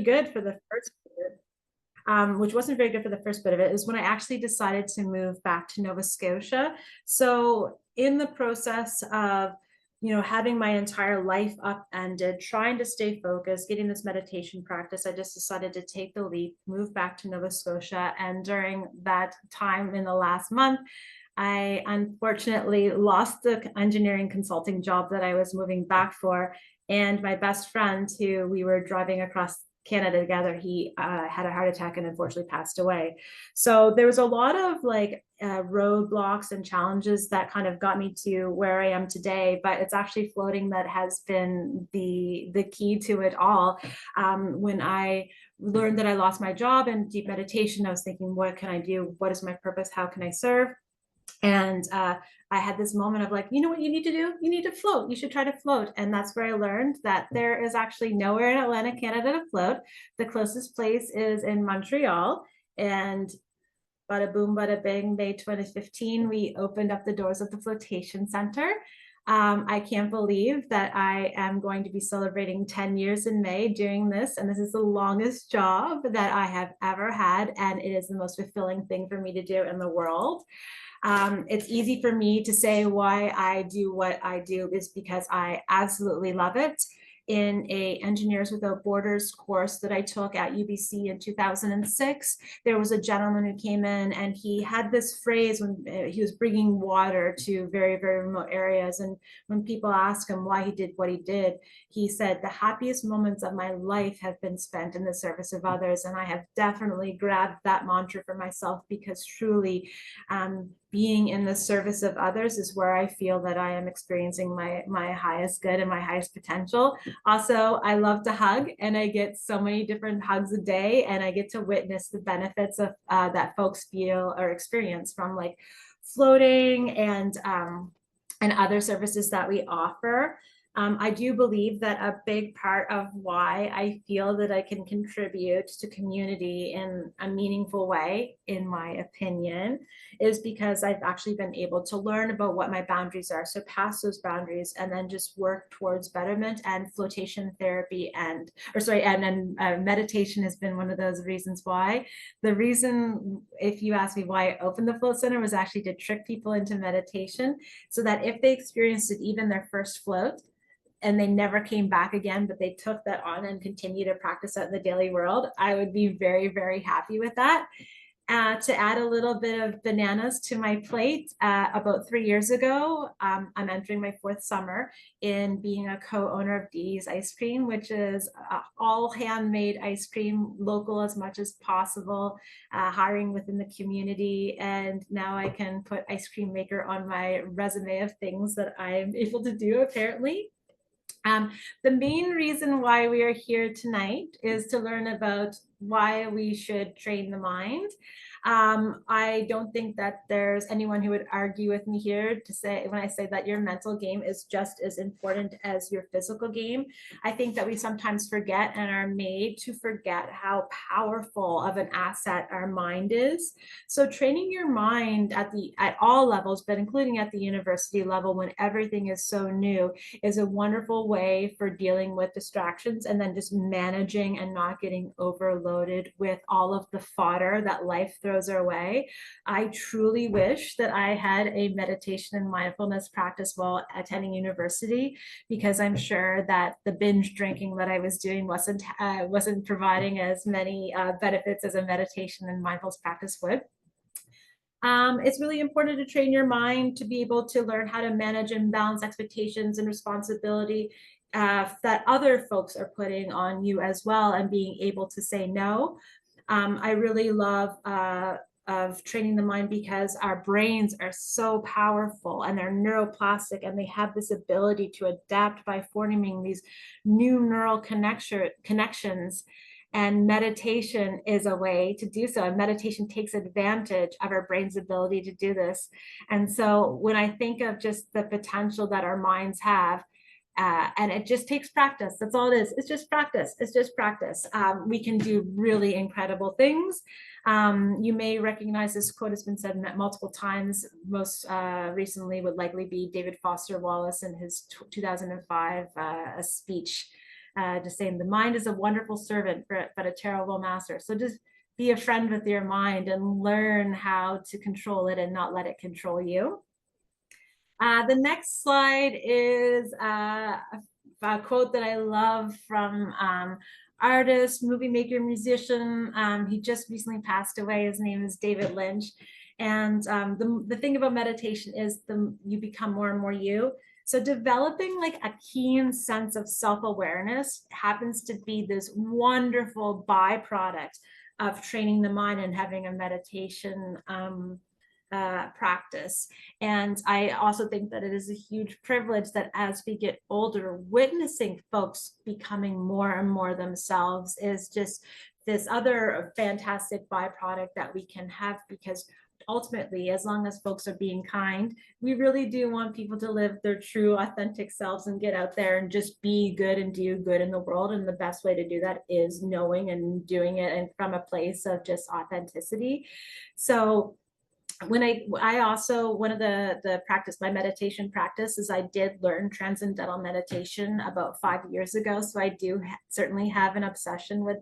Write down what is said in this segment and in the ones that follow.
good for the first bit, which wasn't very good for the first bit of it, is when I actually decided to move back to Nova Scotia. So in the process of having my entire life upended, trying to stay focused, getting this meditation practice, I just decided to take the leap, move back to Nova Scotia. And during that time in the last month, I unfortunately lost the engineering consulting job that I was moving back for. And my best friend, who we were driving across Canada together, he had a heart attack and unfortunately passed away. So there was a lot of roadblocks and challenges that kind of got me to where I am today. But it's actually floating that has been the key to it all. When I learned that I lost my job in deep meditation, I was thinking, what can I do? What is my purpose? How can I serve? And I had this moment of like, you know what you need to do? You need to float. You should try to float. And that's where I learned that there is actually nowhere in Atlantic Canada to float. The closest place is in Montreal. And bada boom, bada bing, May 2015, we opened up the doors of the Floatation Center. I can't believe that I am going to be celebrating 10 years in May doing this. And this is the longest job that I have ever had. And it is the most fulfilling thing for me to do in the world. It's easy for me to say why I do what I do is because I absolutely love it. In a Engineers Without Borders course that I took at UBC in 2006, there was a gentleman who came in and he had this phrase when he was bringing water to very, very remote areas. And when people ask him why he did what he did, he said, the happiest moments of my life have been spent in the service of others. And I have definitely grabbed that mantra for myself because truly, being in the service of others is where I feel that I am experiencing my highest good and my highest potential. Also, I love to hug, and I get so many different hugs a day, and I get to witness the benefits of that folks feel or experience from like floating and other services that we offer. I do believe that a big part of why I feel that I can contribute to community in a meaningful way, in my opinion, is because I've actually been able to learn about what my boundaries are. So pass those boundaries and then just work towards betterment. And flotation therapy and meditation has been one of those reasons why. The reason, if you ask me why I opened the Float Center, was actually to trick people into meditation so that if they experienced it, even their first float, and they never came back again, but they took that on and continue to practice that in the daily world, I would be very, very happy with that. To add a little bit of bananas to my plate, about 3 years ago, I'm entering my 4th summer in being a co-owner of Dee's Ice Cream, which is all handmade ice cream, local as much as possible, hiring within the community. And now I can put ice cream maker on my resume of things that I'm able to do, apparently. The main reason why we are here tonight is to learn about why we should train the mind. I don't think that there's anyone who would argue with me here to say, when I say that your mental game is just as important as your physical game. I think that we sometimes forget and are made to forget how powerful of an asset our mind is. So training your mind at all levels, but including at the university level when everything is so new, is a wonderful way for dealing with distractions and then just managing and not getting overloaded with all of the fodder that life throws our way. I truly wish that I had a meditation and mindfulness practice while attending university, because I'm sure that the binge drinking that I was doing wasn't providing as many benefits as a meditation and mindfulness practice would. It's really important to train your mind to be able to learn how to manage and balance expectations and responsibility that other folks are putting on you as well, and being able to say no. I really love of training the mind because our brains are so powerful and they're neuroplastic, and they have this ability to adapt by forming these new neural connections. And meditation is a way to do so. And meditation takes advantage of our brain's ability to do this. And so when I think of just the potential that our minds have, and it just takes practice. That's all it is. It's just practice. It's just practice. We can do really incredible things. You may recognize this quote has been said multiple times. Most recently would likely be David Foster Wallace in his 2005 speech just saying the mind is a wonderful servant, but a terrible master. So just be a friend with your mind and learn how to control it and not let it control you. The next slide is a quote that I love from artist, movie maker, musician. He just recently passed away. His name is David Lynch. And the thing about meditation is you become more and more you. So developing like a keen sense of self-awareness happens to be this wonderful byproduct of training the mind and having a meditation practice. And I also think that it is a huge privilege that as we get older, witnessing folks becoming more and more themselves is just this other fantastic byproduct that we can have, because ultimately, as long as folks are being kind, we really do want people to live their true, authentic selves and get out there and just be good and do good in the world. And the best way to do that is knowing and doing it and from a place of just authenticity. So when I also, one of the practice, my meditation practice is I did learn transcendental meditation about 5 years ago. So I do certainly have an obsession with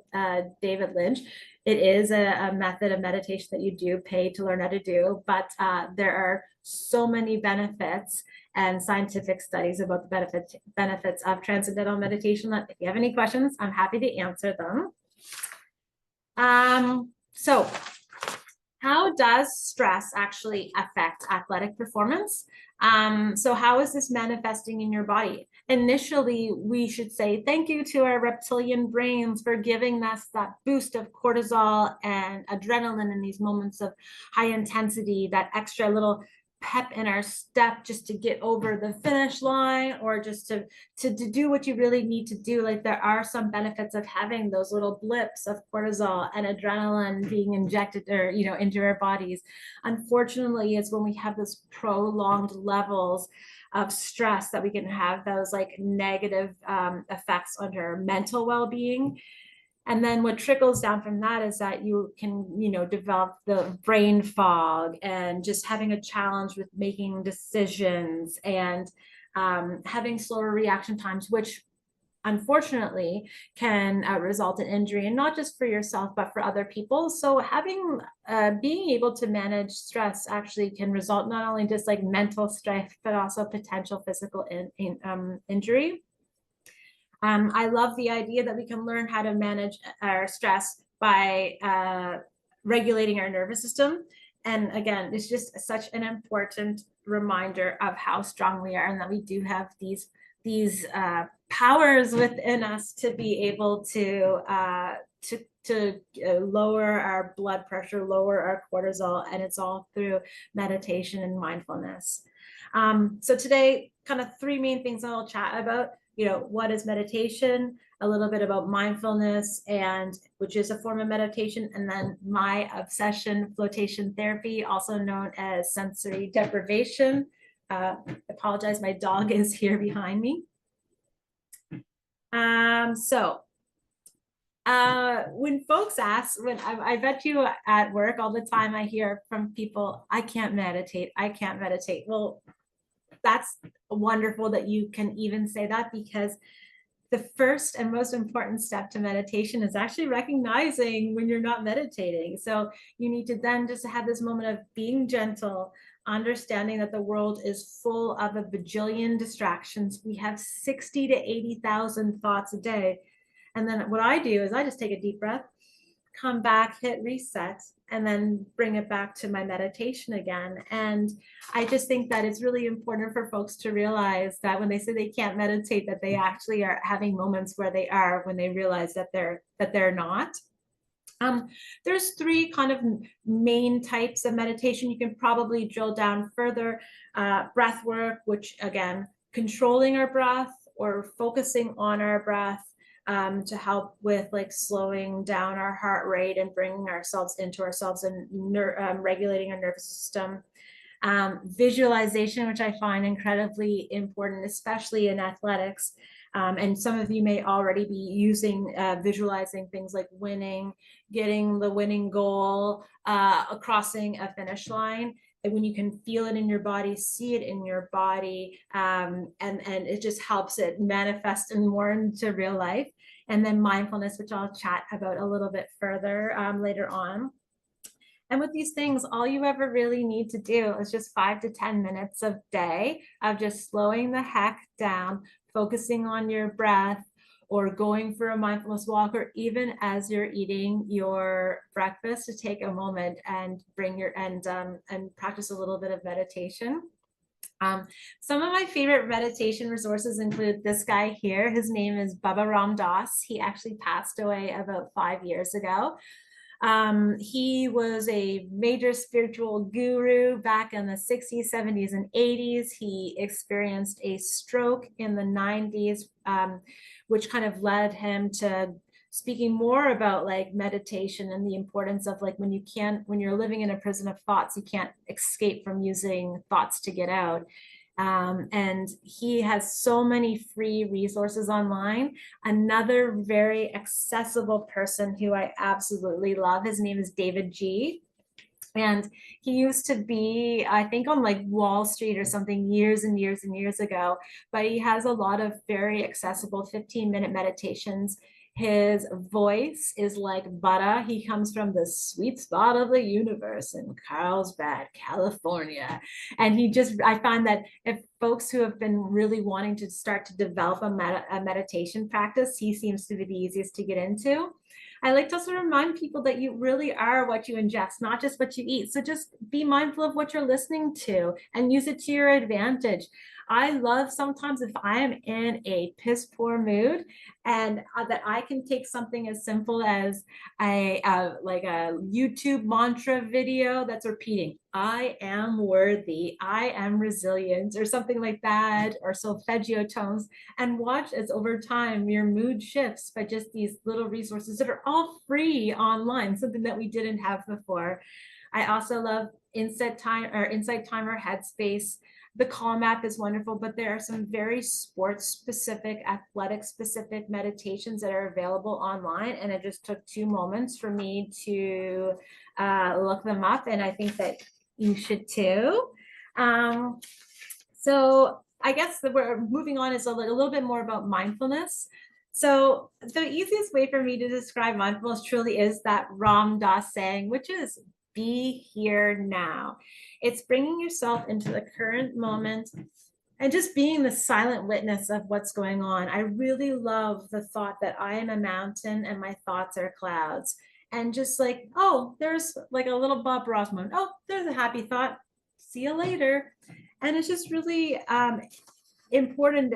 David Lynch. It is a method of meditation that you do pay to learn how to do, but there are so many benefits and scientific studies about the benefits of transcendental meditation that if you have any questions, I'm happy to answer them. So how does stress actually affect athletic performance? So how is this manifesting in your body? Initially, we should say thank you to our reptilian brains for giving us that boost of cortisol and adrenaline in these moments of high intensity, that extra little pep in our step just to get over the finish line, or just to do what you really need to do. Like, there are some benefits of having those little blips of cortisol and adrenaline being injected or into our bodies. Unfortunately, it's when we have those prolonged levels of stress that we can have those like negative effects on our mental well-being. And then what trickles down from that is that you can, develop the brain fog and just having a challenge with making decisions and having slower reaction times, which unfortunately can result in injury, and not just for yourself, but for other people. So being able to manage stress actually can result not only just like mental stress, but also potential physical injury. I love the idea that we can learn how to manage our stress by regulating our nervous system. And again, it's just such an important reminder of how strong we are, and that we do have these powers within us to be able to lower our blood pressure, lower our cortisol, and it's all through meditation and mindfulness. So today, kind of 3 main things I'll chat about. What is meditation, a little bit about mindfulness, and which is a form of meditation, and then my obsession, floatation therapy, also known as sensory deprivation. Apologize, my dog is here behind me. When folks ask, I bet you at work all the time, I hear from people, I can't meditate. Well, that's wonderful that you can even say that, because the first and most important step to meditation is actually recognizing when you're not meditating. So you need to then just have this moment of being gentle, understanding that the world is full of a bajillion distractions. We have 60 to 80,000 thoughts a day. And then what I do is I just take a deep breath, come back, hit reset, and then bring it back to my meditation again. And I just think that it's really important for folks to realize that when they say they can't meditate, that they actually are having moments where they are, when they realize that they're not. There's 3 kind of main types of meditation. You can probably drill down further. Breath work, which again, controlling our breath or focusing on our breath, to help with like slowing down our heart rate and bringing ourselves into ourselves and regulating our nervous system. Visualization, which I find incredibly important, especially in athletics. And some of you may already be using visualizing things like winning, getting the winning goal, crossing a finish line. when you can feel it in your body, see it in your body, and it just helps it manifest and more into real life. And then mindfulness, which I'll chat about a little bit further later on. And with these things, all you ever really need to do is just 5 to 10 minutes a day of just slowing the heck down, focusing on your breath, or going for a mindfulness walk, or even as you're eating your breakfast, to take a moment and and practice a little bit of meditation. Some of my favorite meditation resources include this guy here. His name is Baba Ram Dass. He actually passed away about 5 years ago. He was a major spiritual guru back in the 60s, 70s, and 80s. He experienced a stroke in the 90s, which kind of led him to speaking more about like meditation and the importance of like when you're living in a prison of thoughts, you can't escape from using thoughts to get out. And he has so many free resources online. Another very accessible person who I absolutely love, his name is David G. And he used to be, I think, on like Wall Street or something years and years and years ago, but he has a lot of very accessible 15-minute meditations. His voice is like butter. He comes from the sweet spot of the universe in Carlsbad, California. And I find that if folks who have been really wanting to start to develop a meditation practice, he seems to be the easiest to get into. I like to also remind people that you really are what you ingest, not just what you eat. So just be mindful of what you're listening to and use it to your advantage. I love sometimes if I am in a piss poor mood and that I can take something as simple as like a YouTube mantra video that's repeating, I am worthy, I am resilient, or something like that, or solfeggio tones, and watch as over time your mood shifts by just these little resources that are all free online, something that we didn't have before. I also love Insight Timer, Headspace. The Calm app is wonderful, but there are some very sports specific, athletic specific meditations that are available online. And it just took 2 moments for me to look them up. And I think that you should too. So I guess that we're moving on is a little bit more about mindfulness. So the easiest way for me to describe mindfulness truly is that Ram Dass saying, which is be here now. It's bringing yourself into the current moment and just being the silent witness of what's going on. I really love the thought that I am a mountain and my thoughts are clouds. And just like, oh, there's like a little Bob Ross moment. Oh, there's a happy thought. See you later. And it's just really important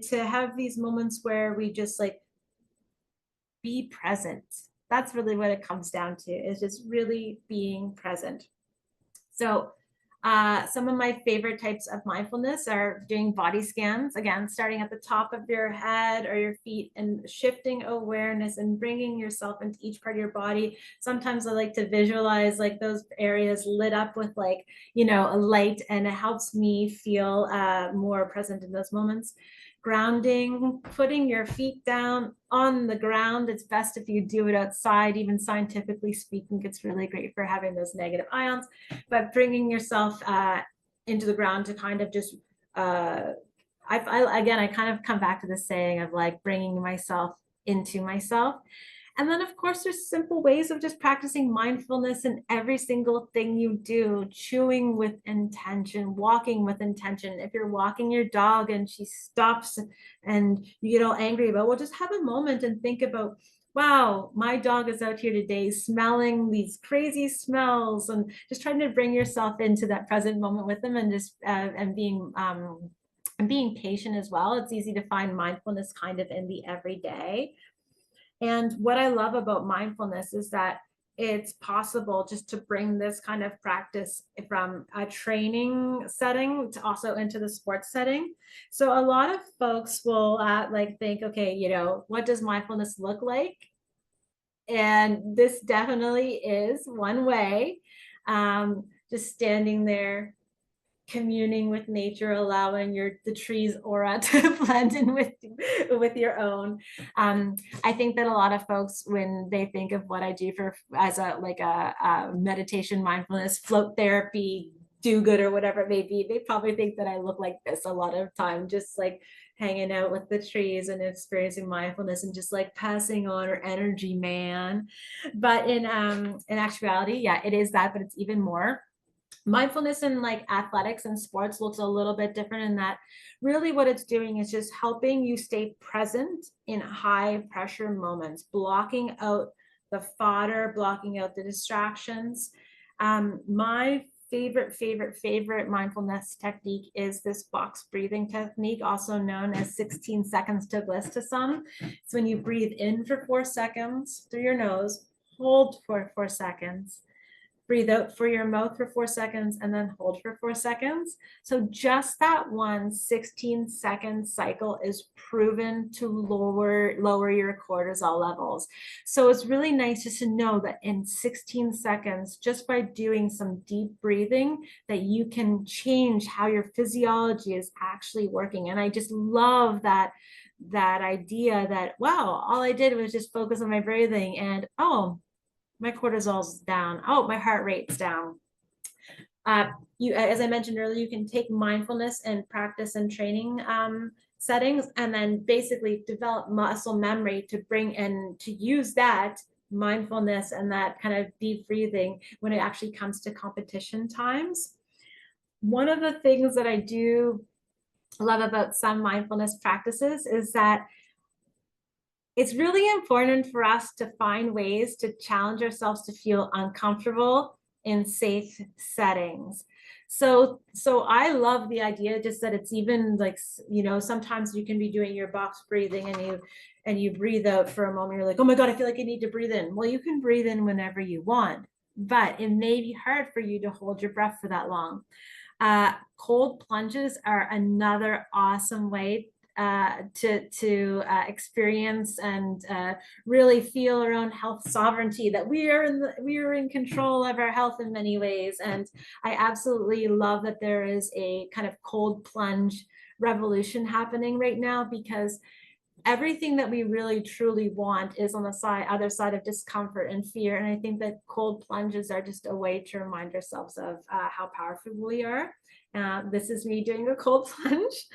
to have these moments where we just like be present. That's really what it comes down to, is just really being present. So some of my favorite types of mindfulness are doing body scans, again, starting at the top of your head or your feet and shifting awareness and bringing yourself into each part of your body. Sometimes I like to visualize like those areas lit up with like, a light, and it helps me feel more present in those moments. Grounding, putting your feet down on the ground. It's best if you do it outside. Even scientifically speaking, it's really great for having those negative ions. But bringing yourself into the ground to kind of just, I kind of come back to the saying of like bringing myself into myself. And then, of course, there's simple ways of just practicing mindfulness in every single thing you do, chewing with intention, walking with intention. If you're walking your dog and she stops and you get all angry about, well, just have a moment and think about, wow, my dog is out here today smelling these crazy smells, and just trying to bring yourself into that present moment with them, and just and being patient as well. It's easy to find mindfulness kind of in the everyday. And what I love about mindfulness is that it's possible just to bring this kind of practice from a training setting to also into the sports setting. So a lot of folks will like think, okay, what does mindfulness look like? And this definitely is one way. Just standing there, communing with nature, allowing the tree's aura to blend in with your own. I think that a lot of folks, when they think of what I do as a meditation, mindfulness, float therapy, do good or whatever it may be. They probably think that I look like this a lot of time, just like hanging out with the trees and experiencing mindfulness and just like passing on our energy, man. But in actuality, yeah, it is that, but it's even more. Mindfulness in like athletics and sports looks a little bit different in that really what it's doing is just helping you stay present in high pressure moments, blocking out the fodder, blocking out the distractions. My favorite mindfulness technique is this box breathing technique, also known as 16 seconds to bliss to some. It's when you breathe in for 4 seconds through your nose, hold for 4 seconds, breathe out for your mouth for 4 seconds, and then hold for 4 seconds. So just that one 16-second cycle is proven to lower your cortisol levels. So it's really nice just to know that in 16 seconds, just by doing some deep breathing, that you can change how your physiology is actually working. And I just love that idea that, wow, all I did was just focus on my breathing and, oh, my cortisol's down. Oh, my heart rate's down. You, as I mentioned earlier, you can take mindfulness and practice and training settings, and then basically develop muscle memory to bring and to use that mindfulness and that kind of deep breathing when it actually comes to competition times. One of the things that I do love about some mindfulness practices is that it's really important for us to find ways to challenge ourselves to feel uncomfortable in safe settings. So I love the idea just that it's even like, you know, sometimes you can be doing your box breathing and you breathe out for a moment. You're like, oh my God, I feel like I need to breathe in. Well, you can breathe in whenever you want, but it may be hard for you to hold your breath for that long. Cold plunges are another awesome way to experience and really feel our own health sovereignty, that we are in control of our health in many ways. And I absolutely love that there is a kind of cold plunge revolution happening right now, because everything that we really truly want is on the other side of discomfort and fear. And I think that cold plunges are just a way to remind ourselves of how powerful we are. This is me doing a cold plunge.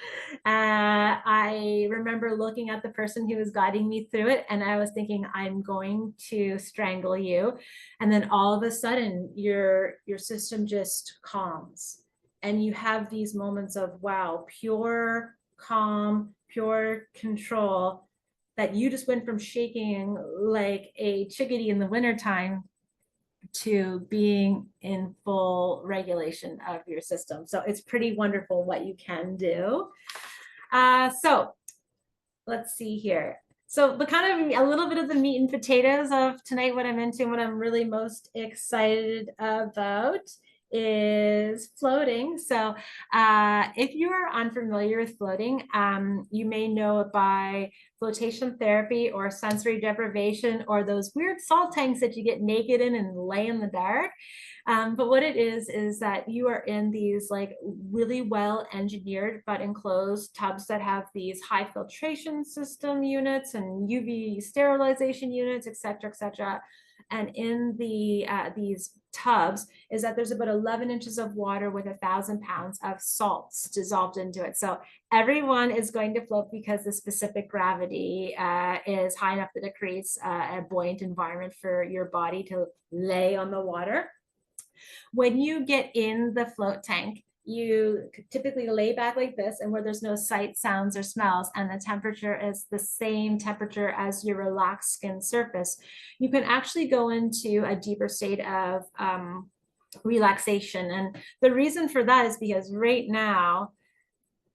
I remember looking at the person who was guiding me through it, and I was thinking, I'm going to strangle you. And then all of a sudden, your system just calms. And you have these moments of, wow, pure calm, pure control, that you just went from shaking like a chickadee in the wintertime to being in full regulation of your system. So it's pretty wonderful what you can do. So let's see here. So the kind of a little bit of the meat and potatoes of tonight, what I'm into, what I'm really most excited about is floating. So if you are unfamiliar with floating, you may know it by flotation therapy or sensory deprivation, or those weird salt tanks that you get naked in and lay in the dark. But what it is that you are in these like really well engineered but enclosed tubs that have these high filtration system units and UV sterilization units, et cetera, et cetera. And in these tubs is that there's about 11 inches of water with 1,000 pounds of salts dissolved into it. So everyone is going to float because the specific gravity is high enough that it creates a buoyant environment for your body to lay on the water. When you get in the float tank, you typically lay back like this, and where there's no sight, sounds, or smells, and the temperature is the same temperature as your relaxed skin surface, you can actually go into a deeper state of relaxation. And the reason for that is because right now,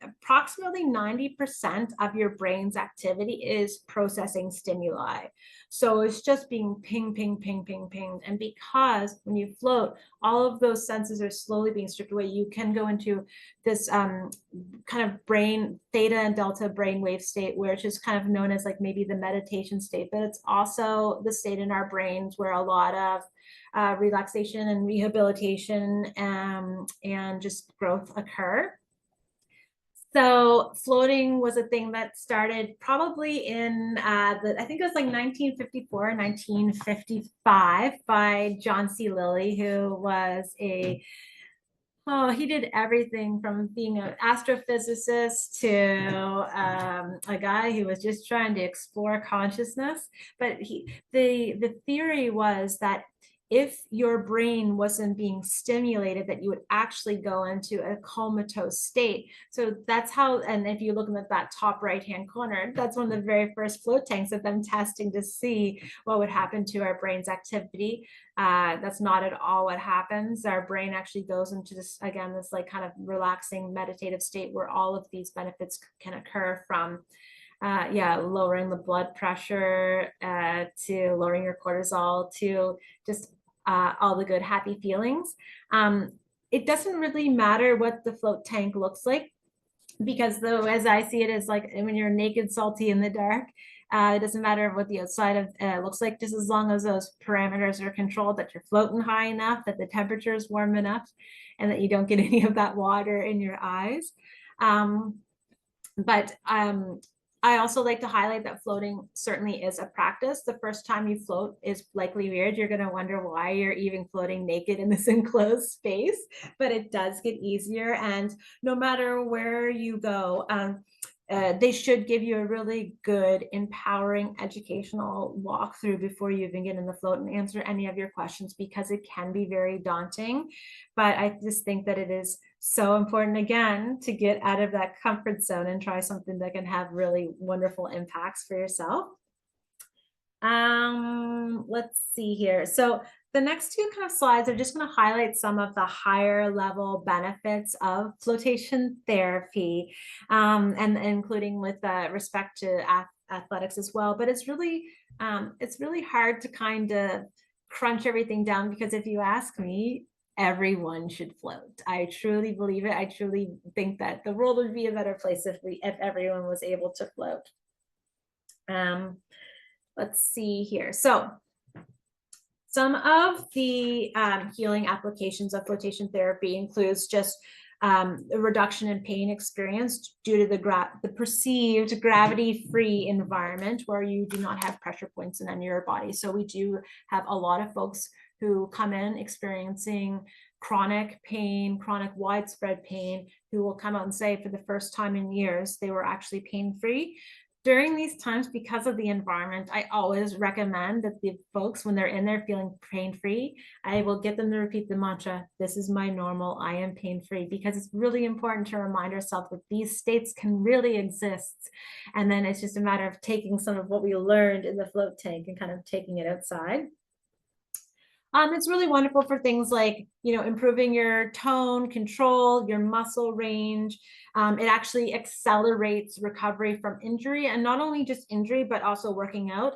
approximately 90% of your brain's activity is processing stimuli. So it's just being ping, ping, ping, ping, pinged. And because when you float, all of those senses are slowly being stripped away, you can go into this kind of brain theta and delta brainwave state, which is kind of known as like maybe the meditation state, but it's also the state in our brains where a lot of relaxation and rehabilitation and just growth occur. So floating was a thing that started probably in I think it was like 1954, 1955 by John C. Lilly, who was a Oh, he did everything from being an astrophysicist to a guy who was just trying to explore consciousness. But the theory was that if your brain wasn't being stimulated, that you would actually go into a comatose state. So that's how, and if you look at that top right-hand corner, that's one of the very first float tanks of them testing to see what would happen to our brain's activity. That's not at all what happens. Our brain actually goes into this, again, this like kind of relaxing meditative state where all of these benefits can occur from lowering the blood pressure, to lowering your cortisol, to just all the good happy feelings. It doesn't really matter what the float tank looks like, because though, as I see it, is like when you're naked, salty in the dark. It doesn't matter what the outside of looks like, just as long as those parameters are controlled, that you're floating high enough, that the temperature is warm enough, and that you don't get any of that water in your eyes. But I also like to highlight that floating certainly is a practice. The first time you float is likely weird. You're going to wonder why you're even floating naked in this enclosed space, but it does get easier. And no matter where you go, they should give you a really good, empowering, educational walkthrough before you even get in the float and answer any of your questions, because it can be very daunting. But I just think that it is so important, again, to get out of that comfort zone and try something that can have really wonderful impacts for yourself. Let's see here. So the next two kind of slides are just going to highlight some of the higher level benefits of flotation therapy, and including with respect to athletics as well. But it's really hard to kind of crunch everything down, because if you ask me, everyone should float. I truly believe it. I truly think that the world would be a better place if everyone was able to float. Let's see here. So some of the healing applications of flotation therapy includes just a reduction in pain experienced due to the perceived gravity-free environment where you do not have pressure points in any of your body. So we do have a lot of folks who come in experiencing chronic pain, chronic widespread pain, who will come out and say for the first time in years, they were actually pain-free. During these times, because of the environment, I always recommend that the folks, when they're in there feeling pain-free, I will get them to repeat the mantra, this is my normal, I am pain-free, because it's really important to remind ourselves that these states can really exist. And then it's just a matter of taking some of what we learned in the float tank and kind of taking it outside. It's really wonderful for things like, improving your tone, control, your muscle range. It actually accelerates recovery from injury, and not only just injury, but also working out.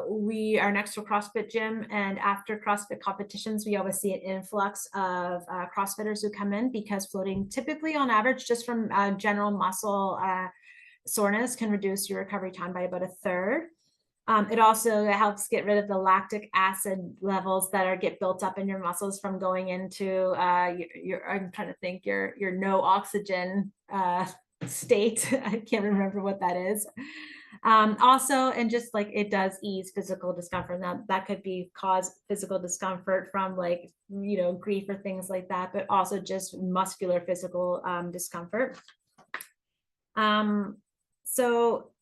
We are next to a CrossFit gym, and after CrossFit competitions, we always see an influx of CrossFitters who come in, because floating typically on average, just from general muscle soreness, can reduce your recovery time by about a third. It also helps get rid of the lactic acid levels that get built up in your muscles from going into I'm trying to think, your no oxygen state. I can't remember what that is. Also, and just like it does ease physical discomfort. Now that could cause physical discomfort from grief or things like that, but also just muscular physical discomfort. So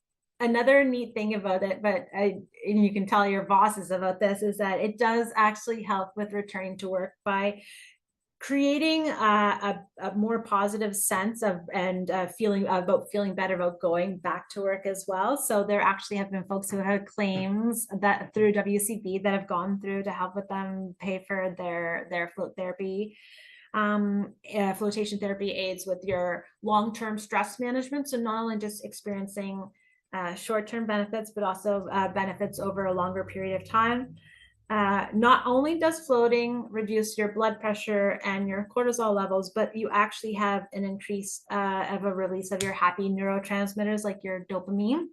another neat thing about it, and you can tell your bosses about this, is that it does actually help with returning to work by creating a more positive sense of feeling better about going back to work as well. So there actually have been folks who had claims that through WCB that have gone through to help with them pay for their float therapy. Flotation therapy aids with your long-term stress management. So not only just experiencing short-term benefits, but also benefits over a longer period of time. Not only does floating reduce your blood pressure and your cortisol levels, but you actually have an increase of a release of your happy neurotransmitters like your dopamine.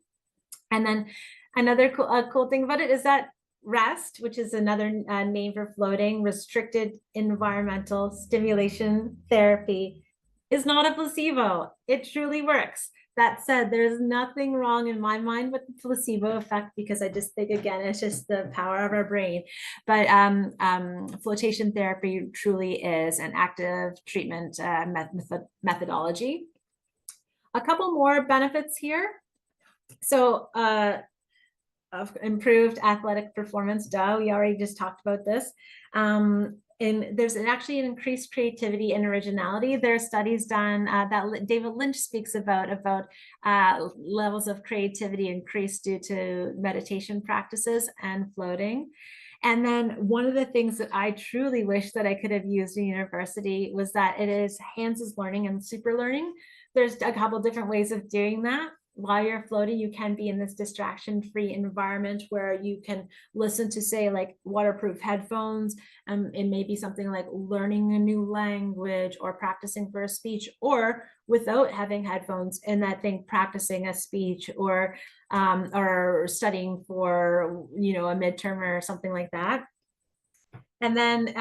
And then another cool thing about it is that REST, which is another name for floating, restricted environmental stimulation therapy, is not a placebo. It truly works. That said, there's nothing wrong in my mind with the placebo effect, because I just think, again, it's just the power of our brain. But flotation therapy truly is an active treatment methodology. A couple more benefits here. So of improved athletic performance, duh, we already just talked about this. And there's actually an increased creativity and originality. There are studies done that David Lynch speaks about levels of creativity increased due to meditation practices and floating. And then one of the things that I truly wish that I could have used in university was that it is hands-on learning and super learning. There's a couple different ways of doing that. While you're floating, you can be in this distraction-free environment where you can listen to, say, like waterproof headphones. It may be something like learning a new language or practicing for a speech, or without having headphones, and that thing practicing a speech or studying for, you know, a midterm or something like that. And then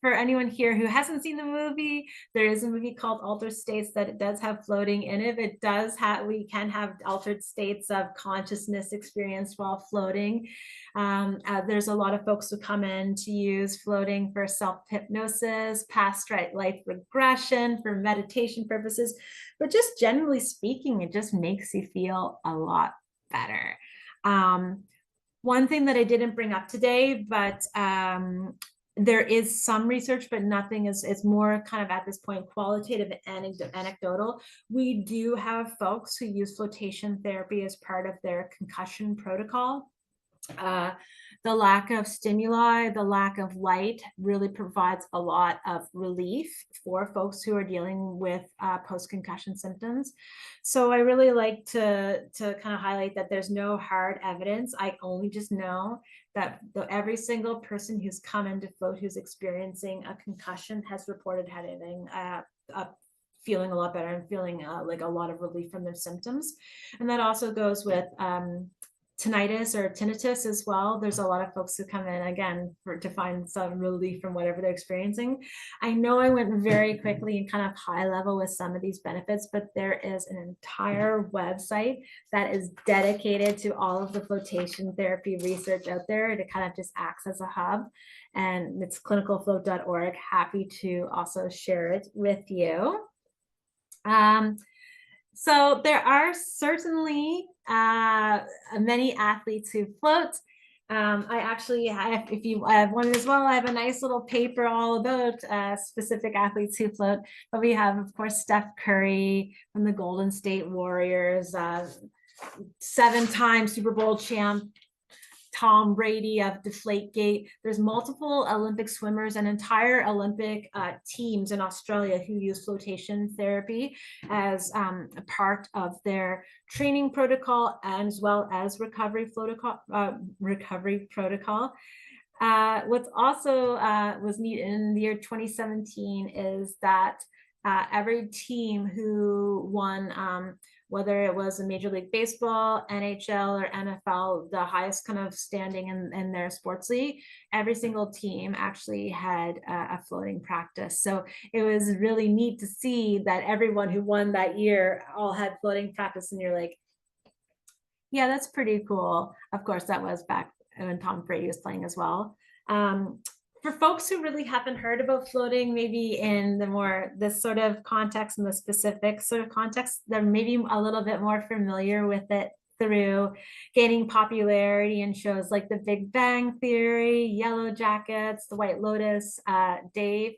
for anyone here who hasn't seen the movie, there is a movie called Altered States that it does have floating in it. It does have, we can have altered states of consciousness experienced while floating. There's a lot of folks who come in to use floating for self-hypnosis, past life regression, for meditation purposes, but just generally speaking, it just makes you feel a lot better. One thing that I didn't bring up today, but there is some research, but nothing is more kind of at this point qualitative and anecdotal. We do have folks who use flotation therapy as part of their concussion protocol. The lack of stimuli, the lack of light really provides a lot of relief for folks who are dealing with post-concussion symptoms. So I really like to kind of highlight that there's no hard evidence. I only just know that every single person who's come into float who's experiencing a concussion has reported having feeling a lot better and feeling like a lot of relief from their symptoms. And that also goes with tinnitus or tinnitus as well. There's a lot of folks who come in again to find some relief from whatever they're experiencing. I know I went very quickly and kind of high level with some of these benefits, but there is an entire website that is dedicated to all of the flotation therapy research out there. It kind of just acts as a hub, and it's clinicalfloat.org. Happy to also share it with you. So there are certainly many athletes who float. I actually have, if you have one as well, I have a nice little paper all about specific athletes who float. But we have, of course, Steph Curry from the Golden State Warriors, 7-time Super Bowl champ, Tom Brady of Deflategate. There's multiple Olympic swimmers and entire Olympic teams in Australia who use flotation therapy as a part of their training protocol, as well as recovery protocol. What's also was neat in the year 2017 is that every team who won, whether it was a Major League Baseball, NHL, or NFL, the highest kind of standing in their sports league, every single team actually had a floating practice. So it was really neat to see that everyone who won that year all had floating practice, and you're like, yeah, that's pretty cool. Of course, that was back when Tom Brady was playing as well. For folks who really haven't heard about floating, maybe in this sort of context and the specific sort of context, they're maybe a little bit more familiar with it through gaining popularity in shows like The Big Bang Theory, Yellow Jackets, The White Lotus, Dave.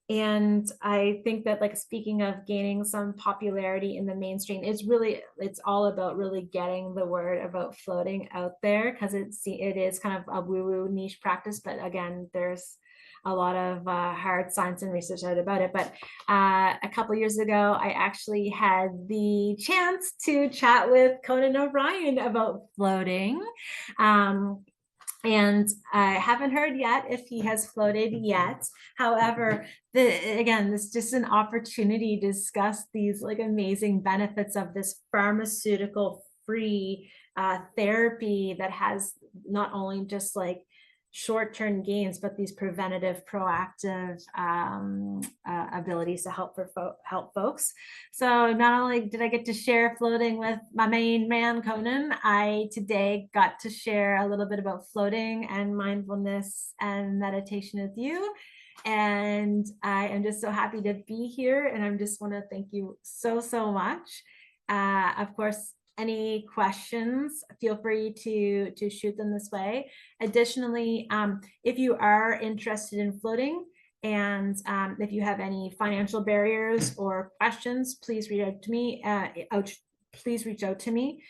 And I think that, like, speaking of gaining some popularity in the mainstream, it's all about really getting the word about floating out there, because it is kind of a woo-woo niche practice. But again, there's a lot of hard science and research out about it. But a couple years ago, I actually had the chance to chat with Conan O'Brien about floating. And I haven't heard yet if he has floated yet. However, again, this is just an opportunity to discuss these like amazing benefits of this pharmaceutical free therapy that has not only just like short-term gains, but these preventative, proactive abilities to help folks. So not only did I get to share floating with my main man, Conan, I today got to share a little bit about floating and mindfulness and meditation with you. And I am just so happy to be here. And I just want to thank you so, so much. Of course, any questions, feel free to shoot them this way. Additionally, if you are interested in floating and if you have any financial barriers or questions, please reach out to me. Please reach out to me.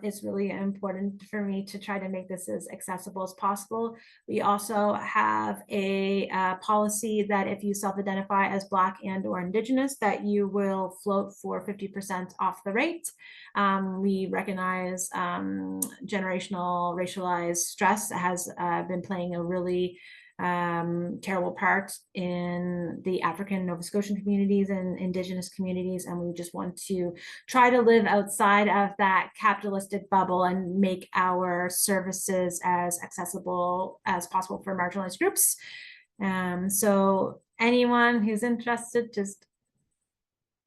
It's really important for me to try to make this as accessible as possible. We also have a policy that if you self-identify as Black and or Indigenous, that you will float for 50% off the rate. We recognize generational racialized stress has been playing a really terrible part in the African Nova Scotian communities and Indigenous communities. And we just want to try to live outside of that capitalistic bubble and make our services as accessible as possible for marginalized groups. So anyone who's interested, just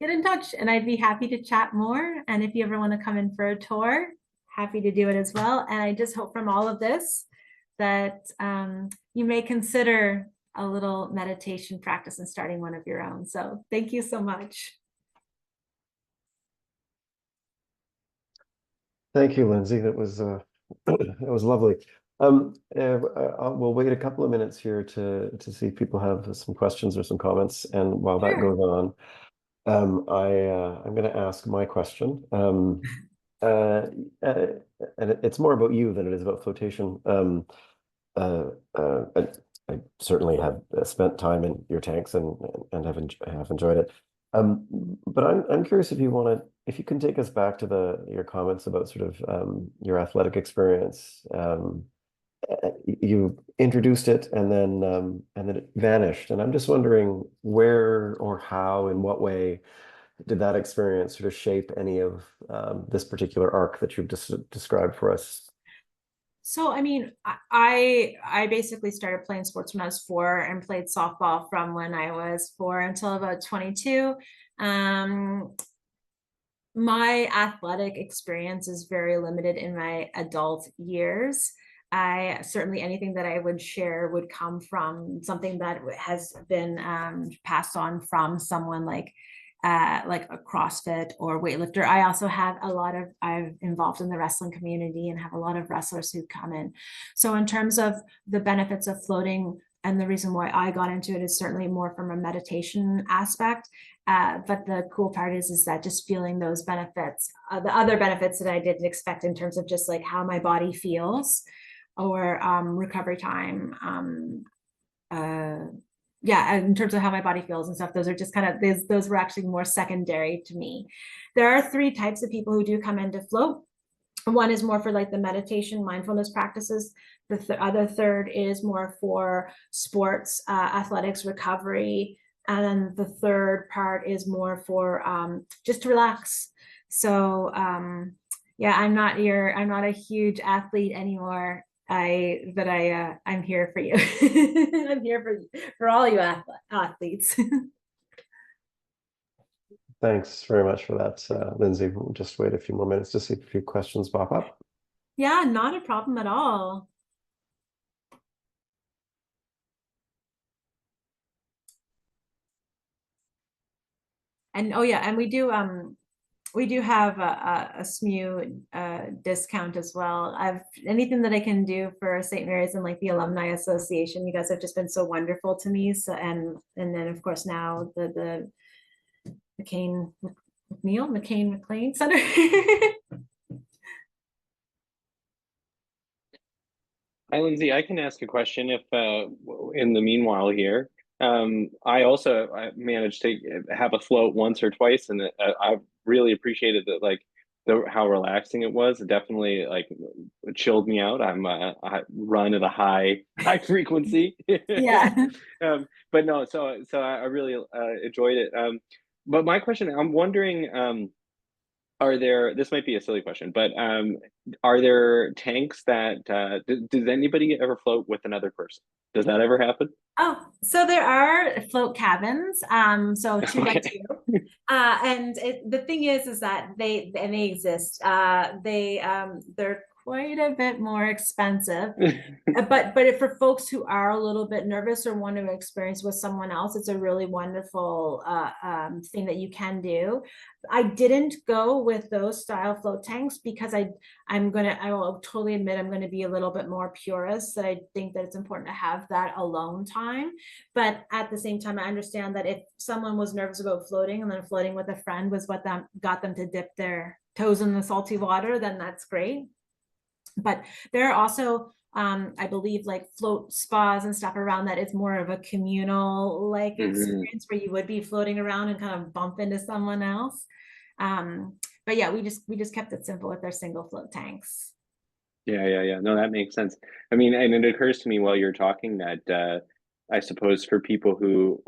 get in touch and I'd be happy to chat more. And if you ever want to come in for a tour, happy to do it as well. And I just hope from all of this that you may consider a little meditation practice and starting one of your own. So thank you so much. Thank you, Lindsay. That was that was lovely. We'll wait a couple of minutes here to see if people have some questions or some comments. And while that goes on, I'm going to ask my question. And it's more about you than it is about flotation. I certainly have spent time in your tanks and have enjoyed it. But I'm curious if you can take us back to your comments about sort of your athletic experience. You introduced it and then it vanished, and I'm just wondering where or how, in what way did that experience sort of shape any of this particular arc that you've described for us? So, I mean, I basically started playing sports when I was 4 and played softball from when I was 4 until about 22. My athletic experience is very limited in my adult years. I certainly anything that I would share would come from something that has been passed on from someone like a CrossFit or weightlifter. I also have I'm involved in the wrestling community and have a lot of wrestlers who come in. So in terms of the benefits of floating, and the reason why I got into it is certainly more from a meditation aspect. But the cool part is that just feeling those benefits, the other benefits that I didn't expect in terms of just like how my body feels or recovery time. Yeah, in terms of how my body feels and stuff, those are just kind of, those were actually more secondary to me. There are 3 types of people who do come into float. One is more for like the meditation, mindfulness practices. The other third is more for sports, athletics, recovery. And then the third part is more for just to relax. So yeah, I'm not a huge athlete anymore. I'm here for you. I'm here for all you athletes. Thanks very much for that, Lindsay. We'll just wait a few more minutes to see if a few questions pop up. Yeah, not a problem at all. And oh yeah, and we do have a SMU discount as well. Anything that I can do for St. Mary's and like the Alumni Association. You guys have just been so wonderful to me. So and then of course now the McCain-McLean Center. Hi, Lindsay. I can ask a question if in the meanwhile here. I managed to have a float once or twice, and I really appreciated that, like how relaxing it was. It definitely like chilled me out. I run at a high frequency. Yeah. But no, so I really enjoyed it. But my question, I'm wondering, are there, this might be a silly question, but are there tanks that does anybody ever float with another person? Does that ever happen? Oh, so there are float cabins, so 2 by 2. Okay. And the thing is that they exist. They're quite a bit more expensive. But for folks who are a little bit nervous or want to experience with someone else, it's a really wonderful thing that you can do. I didn't go with those style float tanks because I will totally admit I'm going to be a little bit more purist, that I think that it's important to have that alone time. But at the same time, I understand that if someone was nervous about floating and then floating with a friend was what got them to dip their toes in the salty water, then that's great. But there are also I believe like float spas and stuff around that. It's more of a communal like experience where you would be floating around and kind of bump into someone else. But yeah, we just kept it simple with our single float tanks. Yeah. No, that makes sense. I mean, and it occurs to me while you're talking that I suppose for people who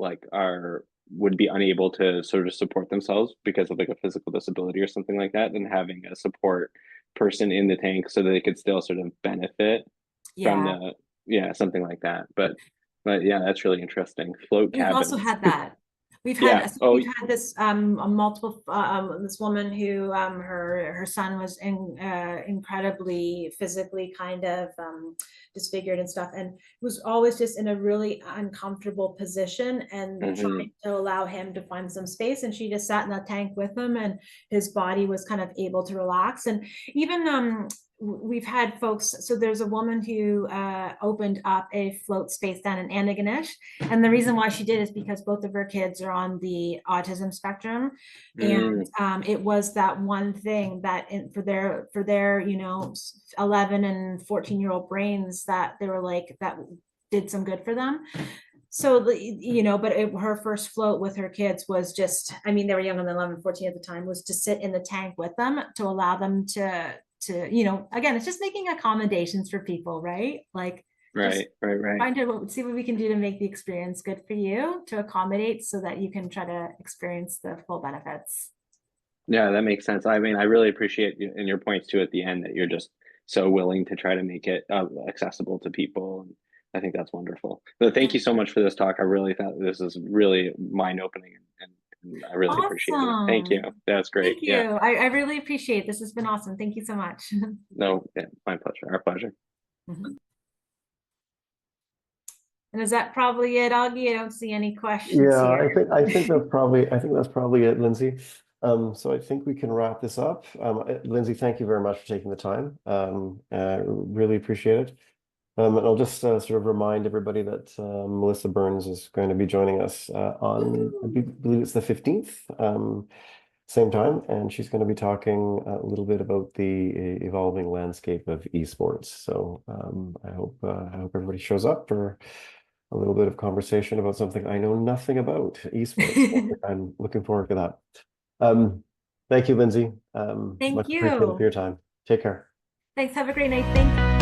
would be unable to sort of support themselves because of like a physical disability or something like that, and having a support person in the tank so that they could still sort of benefit from something like that. But yeah, that's really interesting. Float We've cabins. also had that. We've Yeah. had we've had this multiple this woman who her son was incredibly physically kind of disfigured and stuff, and was always just in a really uncomfortable position and trying to allow him to find some space. And she just sat in the tank with him, and his body was kind of able to relax. And even we've had folks, so there's a woman who opened up a float space down in Antigonish, and the reason why she did is because both of her kids are on the autism spectrum, and it was that one thing that for their 11 and 14-year-old brains, that they were like, that did some good for them. So but her first float with her kids was just, I mean, they were younger than 11 14 at the time, was to sit in the tank with them to allow them to again, it's just making accommodations for people, right? Like right. see what we can do to make the experience good for you, to accommodate so that you can try to experience the full benefits. Yeah, that makes sense. I mean, I really appreciate you and your points too at the end, that you're just so willing to try to make it accessible to people. And I think that's wonderful. But thank you so much for this talk. I really thought this is really mind-opening, and I really appreciate it. Thank you. That's great. Thank you. Yeah. I really appreciate it. This has been awesome. Thank you so much. No, yeah, my pleasure. Our pleasure. And is that probably it, Augie? I don't see any questions Yeah, here. I think that's probably it, Lindsay. So I think we can wrap this up. Lindsay, thank you very much for taking the time. Really appreciate it. And I'll just sort of remind everybody that Melissa Burns is going to be joining us on, I believe it's the 15th, same time, and she's going to be talking a little bit about the evolving landscape of esports. So I hope everybody shows up for a little bit of conversation about something I know nothing about, esports. I'm looking forward to that. Thank you, Lindsay. Thank Much you. appreciated for your time. Take care. Thanks. Have a great night. Thank you.